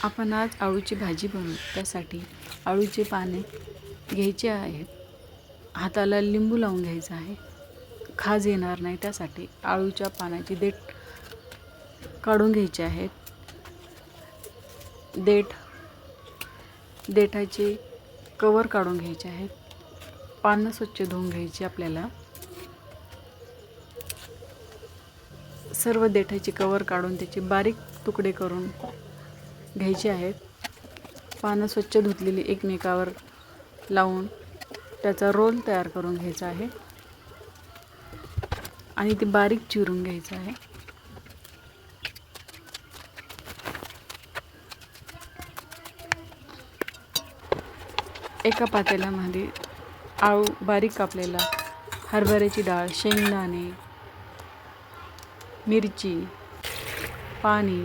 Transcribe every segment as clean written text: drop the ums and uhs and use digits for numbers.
आपण आज अळूची भाजी बनवू. त्यासाठी अळूचे पाने घ्यायचे आहेत. हाताला लिंबू लावून घ्यायचं आहे. खाज येणार नाही त्यासाठी अळूच्या पानाची देठ काढून घ्यायचे आहेत. देठाचे कवर काढून घ्यायचे आहेत. पानं स्वच्छ धुवून घ्यायची आपल्याला. सर्व देठाचे कवर काढून त्याचे बारीक तुकडे करून घ्यायचे आहेत. पानं स्वच्छ धुतलेली एकमेकावर लावून त्याचा रोल तयार करून घ्यायचा आहे आणि ते बारीक चिरून घ्यायचं आहे. एका पातेल्यामध्ये आळू बारीक कापलेला, हरभऱ्याची डाळ, शेंगदाणे, मिरची, पाणी,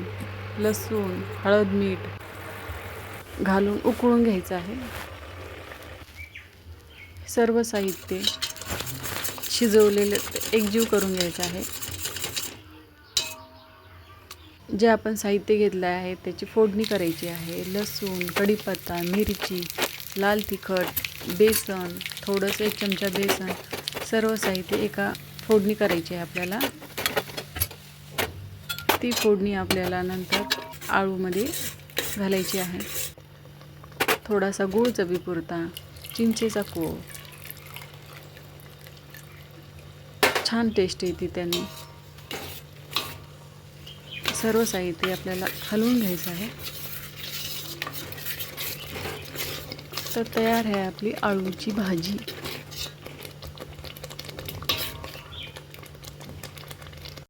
लसूण, हळद, मीठ घालून उकळून घ्यायचं आहे. सर्व साहित्य शिजवलेले एकजीव करून घ्यायचं आहे. जे आपण साहित्य घेतले आहे त्याची फोडणी करायची आहे. लसूण, कढीपत्ता, मिरची, लाल तिखट, बेसन, थोडंसं 1 चमचा बेसन, सर्व साहित्य एका फोडणी करायची आहे आपल्याला. ती फोडणी आपल्याला नंतर आळूमध्ये घालायची आहे. थोडासा गूळ चवीपुरता, चिंचेचा कोळ, छान टेस्ट येते त्याने. सर्व साहित्य आपल्याला हलवून घ्यायचं आहे. तर तयार आहे आपली आळूची भाजी.